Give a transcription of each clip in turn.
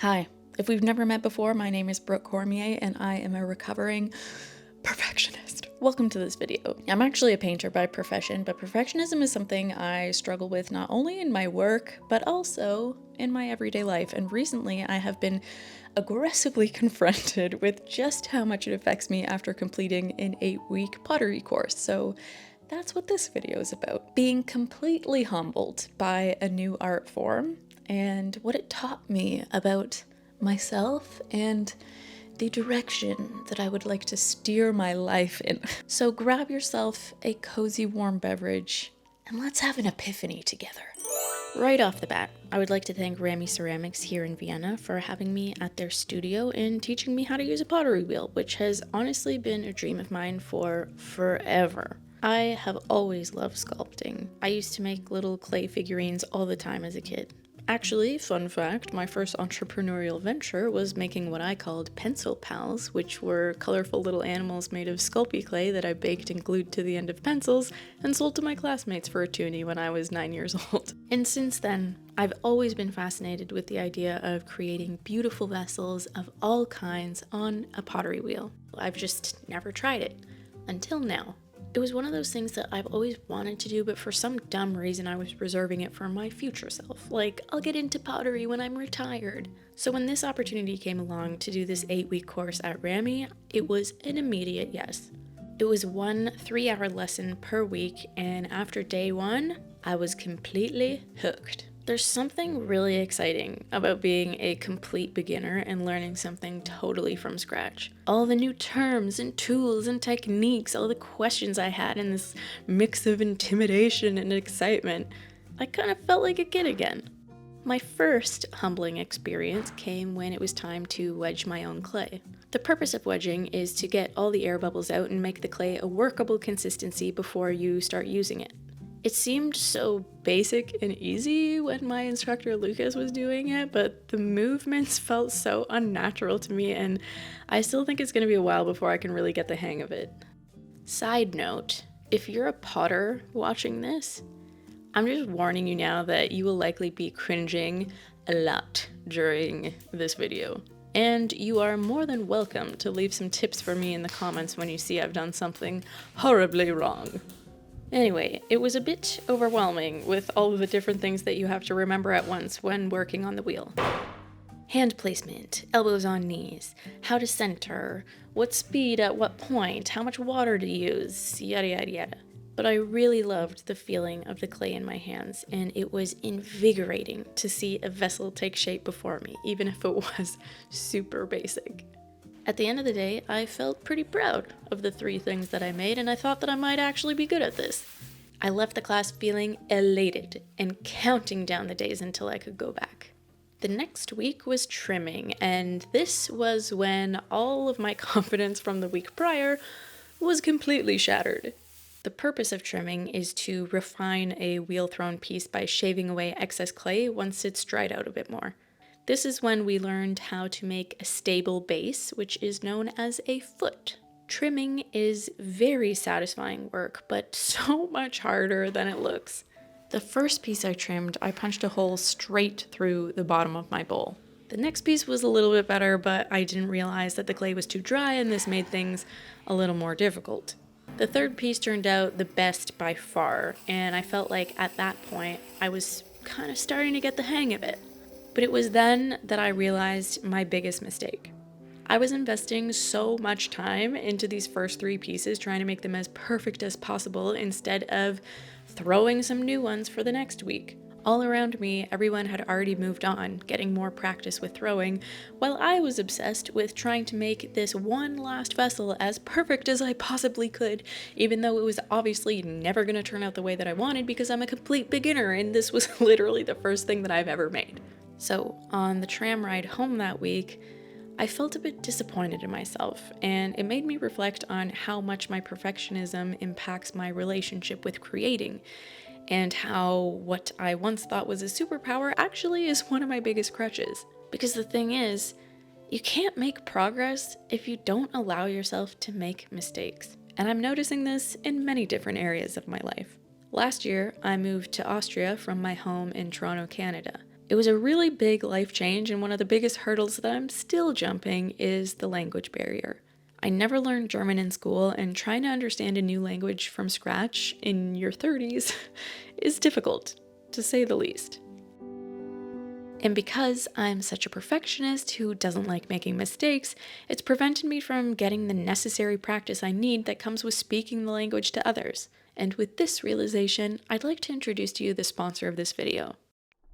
Hi, if we've never met before, my name is Brooke Cormier and I am a recovering perfectionist. Welcome to this video. I'm actually a painter by profession, but perfectionism is something I struggle with not only in my work, but also in my everyday life. And recently I have been aggressively confronted with just how much it affects me after completing an 8-week pottery course. So that's what this video is about. Being completely humbled by a new art form and what it taught me about myself and the direction that I would like to steer my life in. So grab yourself a cozy warm beverage and let's have an epiphany together. Right off the bat, I would like to thank Rami Ceramics here in Vienna for having me at their studio and teaching me how to use a pottery wheel, which has honestly been a dream of mine for forever. I have always loved sculpting. I used to make little clay figurines all the time as a kid. Actually, fun fact, my first entrepreneurial venture was making what I called pencil pals, which were colorful little animals made of Sculpey clay that I baked and glued to the end of pencils and sold to my classmates for a toonie when I was 9 years old. And since then, I've always been fascinated with the idea of creating beautiful vessels of all kinds on a pottery wheel. I've just never tried it, until now. It was one of those things that I've always wanted to do, but for some dumb reason I was reserving it for my future self. Like, I'll get into pottery when I'm retired. So when this opportunity came along to do this 8-week course at Rami, it was an immediate yes. It was 1 3-hour lesson per week, and after day 1, I was completely hooked. There's something really exciting about being a complete beginner and learning something totally from scratch. All the new terms and tools and techniques, all the questions I had, and this mix of intimidation and excitement, I kind of felt like a kid again. My first humbling experience came when it was time to wedge my own clay. The purpose of wedging is to get all the air bubbles out and make the clay a workable consistency before you start using it. It seemed so basic and easy when my instructor Lucas was doing it, but the movements felt so unnatural to me, and I still think it's going to be a while before I can really get the hang of it. Side note, if you're a potter watching this, I'm just warning you now that you will likely be cringing a lot during this video. And you are more than welcome to leave some tips for me in the comments when you see I've done something horribly wrong. Anyway, it was a bit overwhelming with all of the different things that you have to remember at once when working on the wheel. Hand placement, elbows on knees, how to center, what speed at what point, how much water to use, yada yada yada. But I really loved the feeling of the clay in my hands, and it was invigorating to see a vessel take shape before me, even if it was super basic. At the end of the day, I felt pretty proud of the 3 things that I made, and I thought that I might actually be good at this. I left the class feeling elated and counting down the days until I could go back. The next week was trimming, and this was when all of my confidence from the week prior was completely shattered. The purpose of trimming is to refine a wheel-thrown piece by shaving away excess clay once it's dried out a bit more. This is when we learned how to make a stable base, which is known as a foot. Trimming is very satisfying work, but so much harder than it looks. The first piece I trimmed, I punched a hole straight through the bottom of my bowl. The next piece was a little bit better, but I didn't realize that the clay was too dry, and this made things a little more difficult. The third piece turned out the best by far, and I felt like at that point I was kind of starting to get the hang of it. But it was then that I realized my biggest mistake. I was investing so much time into these first 3 pieces, trying to make them as perfect as possible instead of throwing some new ones for the next week. All around me, everyone had already moved on, getting more practice with throwing, while I was obsessed with trying to make this one last vessel as perfect as I possibly could, even though it was obviously never going to turn out the way that I wanted because I'm a complete beginner and this was literally the first thing that I've ever made. So on the tram ride home that week, I felt a bit disappointed in myself, and it made me reflect on how much my perfectionism impacts my relationship with creating, and how what I once thought was a superpower actually is one of my biggest crutches. Because the thing is, you can't make progress if you don't allow yourself to make mistakes. And I'm noticing this in many different areas of my life. Last year, I moved to Austria from my home in Toronto, Canada. It was a really big life change, and one of the biggest hurdles that I'm still jumping is the language barrier. I never learned German in school, and trying to understand a new language from scratch in your 30s is difficult, to say the least. And because I'm such a perfectionist who doesn't like making mistakes, it's prevented me from getting the necessary practice I need that comes with speaking the language to others. And with this realization, I'd like to introduce to you the sponsor of this video,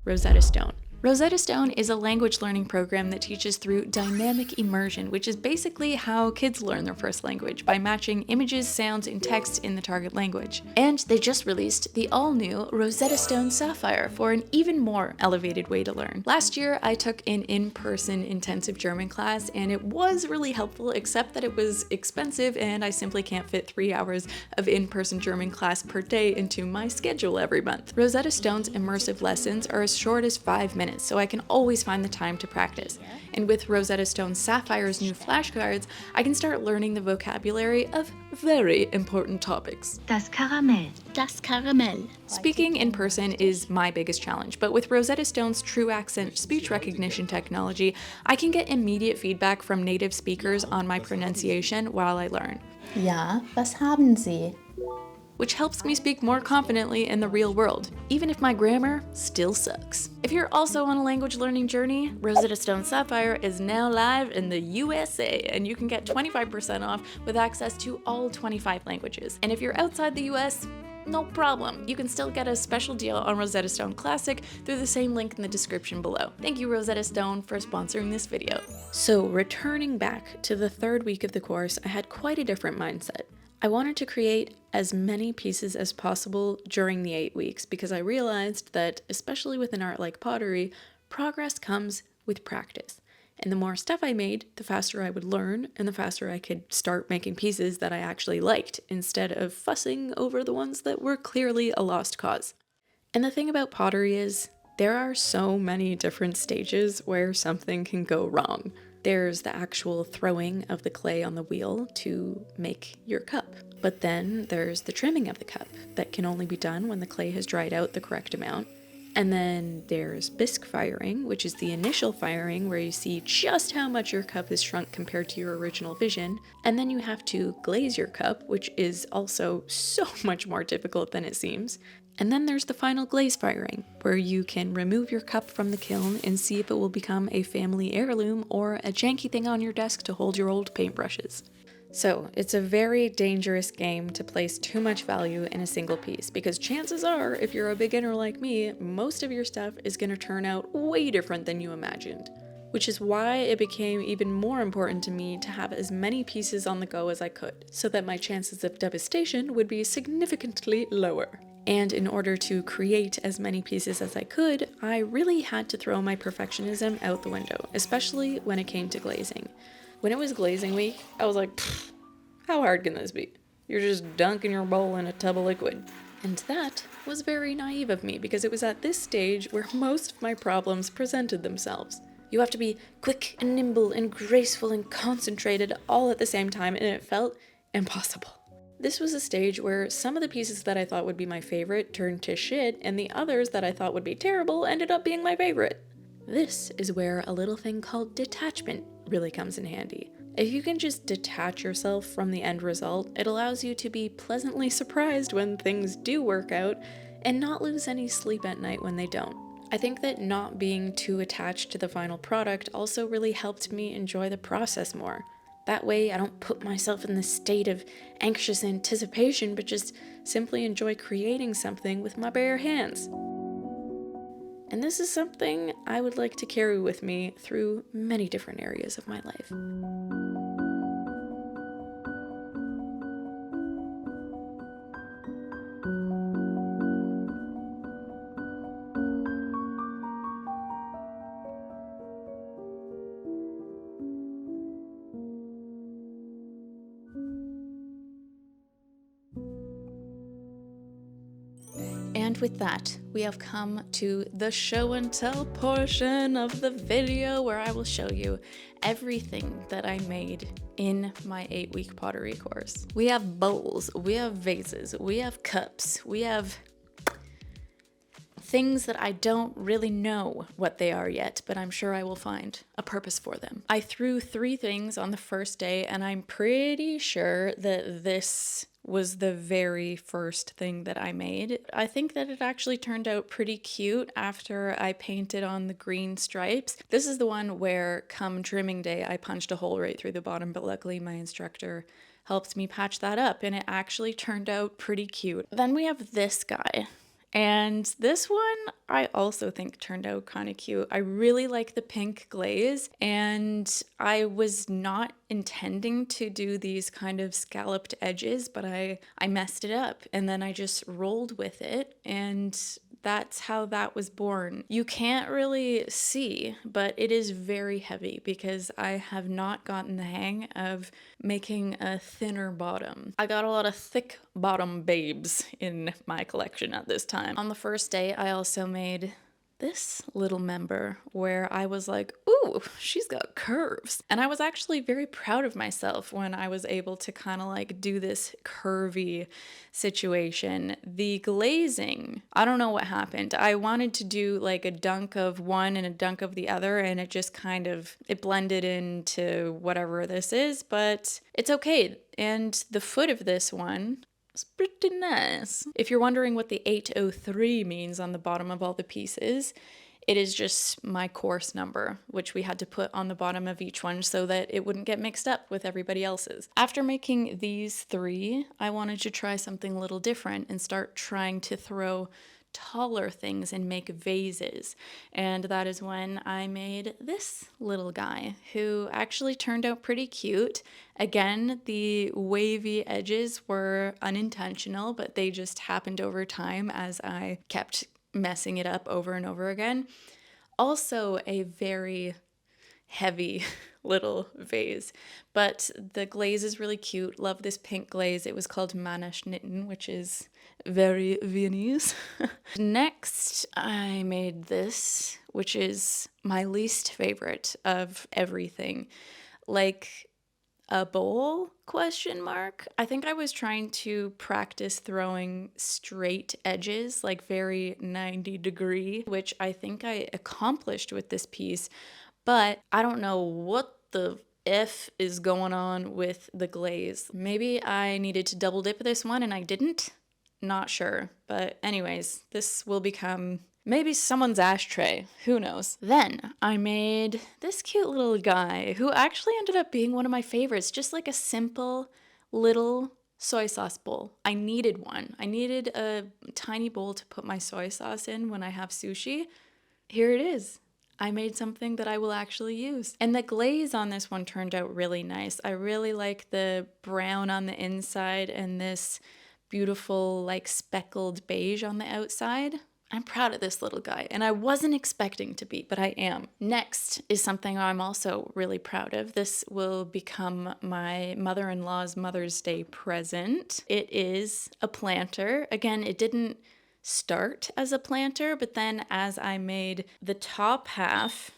Rosetta Stone. Rosetta Stone is a language learning program that teaches through dynamic immersion, which is basically how kids learn their first language, by matching images, sounds, and text in the target language. And they just released the all-new Rosetta Stone Sapphire for an even more elevated way to learn. Last year, I took an in-person intensive German class, and it was really helpful, except that it was expensive, and I simply can't fit 3 hours of in-person German class per day into my schedule every month. Rosetta Stone's immersive lessons are as short as 5 minutes, so I can always find the time to practice. And with Rosetta Stone Sapphire's new flashcards, I can start learning the vocabulary of very important topics. Das Karamell. Das Karamell. Speaking in person is my biggest challenge, but with Rosetta Stone's true accent speech recognition technology, I can get immediate feedback from native speakers on my pronunciation while I learn. Ja, was haben Sie? Which helps me speak more confidently in the real world, even if my grammar still sucks. If you're also on a language learning journey, Rosetta Stone Sapphire is now live in the USA, and you can get 25% off with access to all 25 languages. And if you're outside the US, no problem. You can still get a special deal on Rosetta Stone Classic through the same link in the description below. Thank you, Rosetta Stone, for sponsoring this video. So, returning back to the third week of the course, I had quite a different mindset. I wanted to create as many pieces as possible during the 8 weeks because I realized that, especially with an art like pottery, progress comes with practice. And the more stuff I made, the faster I would learn and the faster I could start making pieces that I actually liked instead of fussing over the ones that were clearly a lost cause. And the thing about pottery is, there are so many different stages where something can go wrong. There's the actual throwing of the clay on the wheel to make your cup. But then there's the trimming of the cup that can only be done when the clay has dried out the correct amount. And then there's bisque firing, which is the initial firing where you see just how much your cup has shrunk compared to your original vision. And then you have to glaze your cup, which is also so much more difficult than it seems. And then there's the final glaze firing, where you can remove your cup from the kiln and see if it will become a family heirloom or a janky thing on your desk to hold your old paintbrushes. So, it's a very dangerous game to place too much value in a single piece, because chances are, if you're a beginner like me, most of your stuff is going to turn out way different than you imagined. Which is why it became even more important to me to have as many pieces on the go as I could, so that my chances of devastation would be significantly lower. And in order to create as many pieces as I could, I really had to throw my perfectionism out the window, especially when it came to glazing. When it was glazing week, I was like, how hard can this be? You're just dunking your bowl in a tub of liquid. And that was very naive of me, because it was at this stage where most of my problems presented themselves. You have to be quick and nimble and graceful and concentrated all at the same time, and it felt impossible. This was a stage where some of the pieces that I thought would be my favorite turned to shit, and the others that I thought would be terrible ended up being my favorite. This is where a little thing called detachment really comes in handy. If you can just detach yourself from the end result, it allows you to be pleasantly surprised when things do work out and not lose any sleep at night when they don't. I think that not being too attached to the final product also really helped me enjoy the process more. That way, I don't put myself in this state of anxious anticipation, but just simply enjoy creating something with my bare hands. And this is something I would like to carry with me through many different areas of my life. And with that, we have come to the show and tell portion of the video where I will show you everything that I made in my 8-week pottery course. We have bowls, we have vases, we have cups, we have things that I don't really know what they are yet, but I'm sure I will find a purpose for them. I threw 3 things on the first day, and I'm pretty sure that this was the very first thing that I made. I think that it actually turned out pretty cute after I painted on the green stripes. This is the one where come trimming day, I punched a hole right through the bottom, but luckily my instructor helped me patch that up and it actually turned out pretty cute. Then we have this guy. And this one I also think turned out kind of cute. I really like the pink glaze, and I was not intending to do these kind of scalloped edges, but I messed it up and then I just rolled with it, and that's how that was born. You can't really see, but it is very heavy because I have not gotten the hang of making a thinner bottom. I got a lot of thick bottom babes in my collection at this time. On the first day, I also made this little member where I was like, ooh, she's got curves. And I was actually very proud of myself when I was able to kind of like do this curvy situation. The glazing, I don't know what happened. I wanted to do like a dunk of one and a dunk of the other, and it just kind of, it blended into whatever this is, but it's okay. And the foot of this one, it's pretty nice. If you're wondering what the 803 means on the bottom of all the pieces, it is just my course number, which we had to put on the bottom of each one so that it wouldn't get mixed up with everybody else's. After making these 3, I wanted to try something a little different and start trying to throw taller things and make vases. And that is when I made this little guy who actually turned out pretty cute. Again, the wavy edges were unintentional, but they just happened over time as I kept messing it up over and over again. Also a very heavy little vase, but the glaze is really cute. Love this pink glaze. It was called Mannerschnitten, which is very Viennese. Next, I made this, which is my least favorite of everything. Like a bowl, question mark? I think I was trying to practice throwing straight edges, like very 90-degree, which I think I accomplished with this piece, but I don't know what the F is going on with the glaze. Maybe I needed to double dip this one and I didn't. Not sure. But anyways, this will become maybe someone's ashtray. Who knows? Then I made this cute little guy who actually ended up being one of my favorites. Just like a simple little soy sauce bowl. I needed one. I needed a tiny bowl to put my soy sauce in when I have sushi. Here it is. I made something that I will actually use. And the glaze on this one turned out really nice. I really like the brown on the inside and this beautiful like speckled beige on the outside. I'm proud of this little guy, and I wasn't expecting to be, but I am. Next is something I'm also really proud of. This will become my mother-in-law's Mother's Day present. It is a planter. Again, it didn't start as a planter, but then as I made the top half,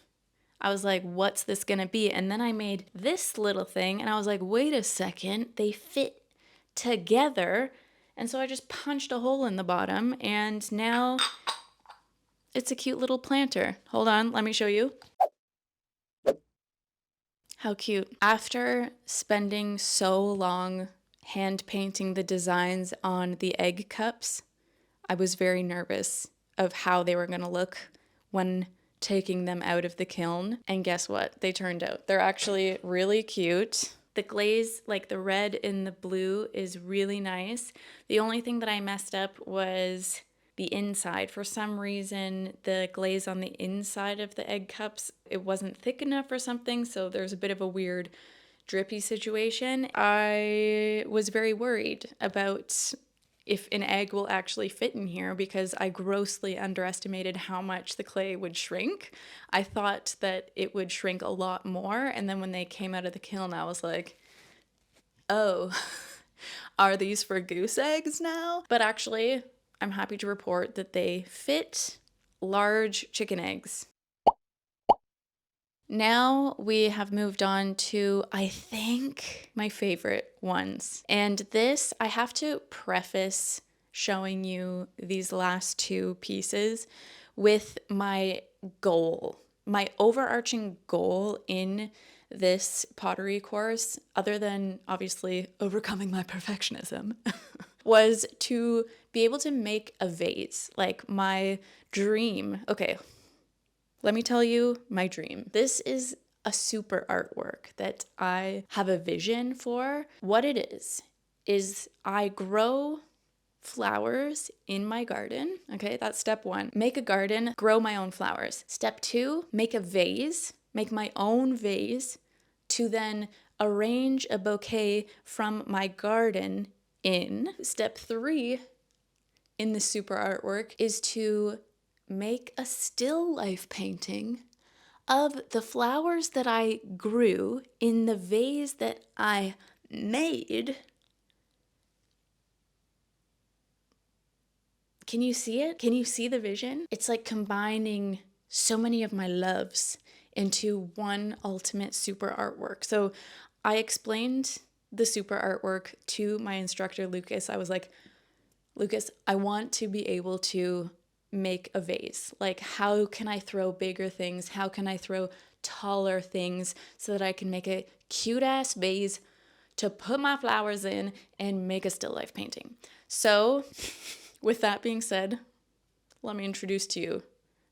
I was like, what's this gonna be? And then I made this little thing, and I was like, wait a second, they fit together. And so I just punched a hole in the bottom, and now it's a cute little planter. Hold on, let me show you. How cute. After spending so long hand painting the designs on the egg cups, I was very nervous of how they were gonna look when taking them out of the kiln. And guess what? They turned out. They're actually really cute. The glaze, like the red and the blue, is really nice. The only thing that I messed up was the inside. For some reason, the glaze on the inside of the egg cups, it wasn't thick enough or something, so there's a bit of a weird drippy situation. I was very worried about if an egg will actually fit in here because I grossly underestimated how much the clay would shrink. I thought that it would shrink a lot more, and then when they came out of the kiln, I was like, oh, are these for goose eggs now? But actually, I'm happy to report that they fit large chicken eggs. Now we have moved on to, I think, my favorite ones. And this, I have to preface showing you these last two pieces with my goal. My overarching goal in this pottery course, other than obviously overcoming my perfectionism, was to be able to make a vase. Like my dream. Okay, let me tell you my dream. This is a super artwork that I have a vision for. What it is I grow flowers in my garden. Okay, that's step one. Make a garden, grow my own flowers. Step two, make a vase, make my own vase to then arrange a bouquet from my garden in. Step three in the super artwork is to make a still life painting of the flowers that I grew in the vase that I made. Can you see it? Can you see the vision? It's like combining so many of my loves into one ultimate super artwork. So I explained the super artwork to my instructor, Lucas. I was like, Lucas, I want to be able to make a vase. Like, how can I throw bigger things? How can I throw taller things so that I can make a cute ass vase to put my flowers in and make a still life painting? So with that being said, let me introduce to you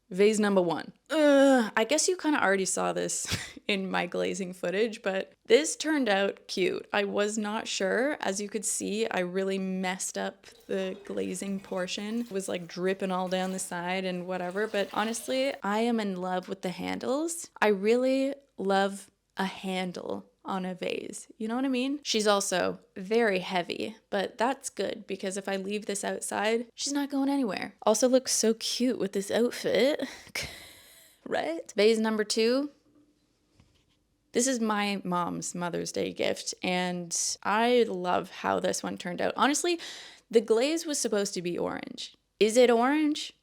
vase number one. I guess you kind of already saw this in my glazing footage, but this turned out cute. I was not sure. As you could see, I really messed up the glazing portion. It was like dripping all down the side and whatever, but honestly, I am in love with the handles. I really love a handle on a vase. You know what I mean? She's also very heavy, but that's good because if I leave this outside, she's not going anywhere. Also looks so cute with this outfit, right? Vase number two. This is my mom's Mother's Day gift, and I love how this one turned out. Honestly, the glaze was supposed to be orange. Is it orange?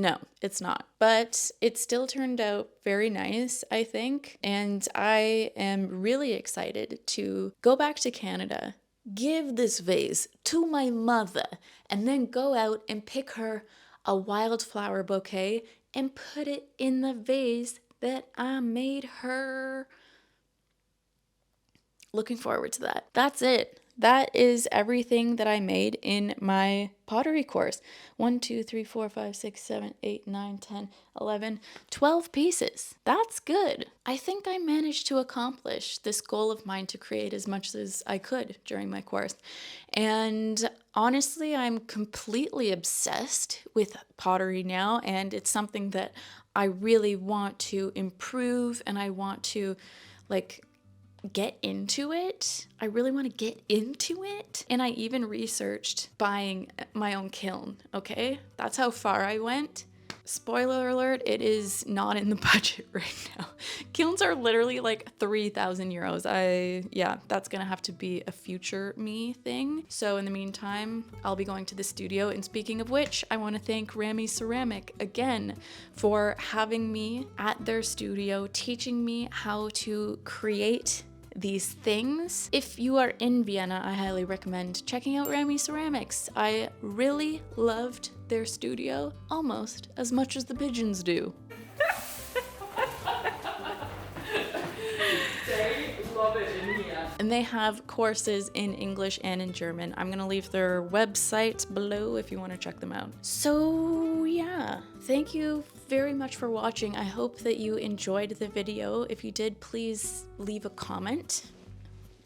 No, it's not. But it still turned out very nice, I think. And I am really excited to go back to Canada, give this vase to my mother, and then go out and pick her a wildflower bouquet and put it in the vase that I made her. Looking forward to that. That's it. That is everything that I made in my pottery course. 1, 2, 3, 4, 5, 6, 7, 8, 9, 10, 11, 12 pieces. That's good. I think I managed to accomplish this goal of mine to create as much as I could during my course. And honestly, I'm completely obsessed with pottery now, and it's something that I really want to improve, and I want to get into it. I really want to get into it. And I even researched buying my own kiln, okay? That's how far I went. Spoiler alert, it is not in the budget right now. Kilns are literally like 3,000 euros. Yeah, that's gonna have to be a future me thing. So in the meantime, I'll be going to the studio. And speaking of which, I want to thank Rami Ceramic again for having me at their studio, teaching me how to create these things. If you are in Vienna, I highly recommend checking out Rami Ceramics. I really loved their studio almost as much as the pigeons do. They love it in here. And they have courses in English and in German. I'm gonna leave their website below if you want to check them out. So yeah, thank you very much for watching. I hope that you enjoyed the video. If you did, please leave a comment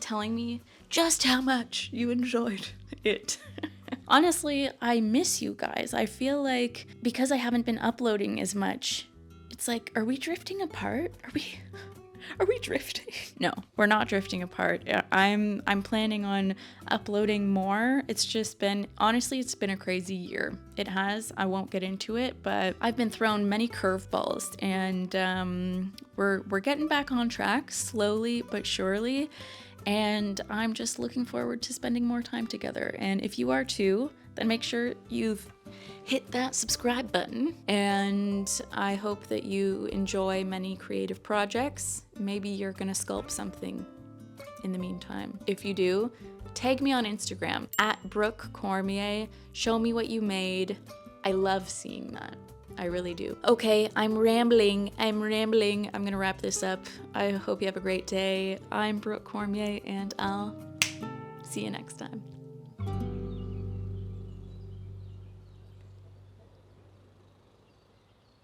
telling me just how much you enjoyed it. Honestly, I miss you guys. I feel like because I haven't been uploading as much, it's like, are we drifting apart? Are we drifting? No, we're not drifting apart. I'm planning on uploading more. It's just been, honestly, it's been a crazy year. It has. I won't get into it, but I've been thrown many curveballs, and we're getting back on track slowly but surely. And I'm just looking forward to spending more time together. And if you are too, then make sure you've hit that subscribe button. And I hope that you enjoy many creative projects. Maybe you're gonna sculpt something in the meantime. If you do, Tag me on Instagram at Brooke Cormier. Show me what you made. I love seeing that. I really do. Okay, I'm rambling. I'm gonna wrap this up. I hope you have a great day. I'm Brooke Cormier, and I'll see you next time.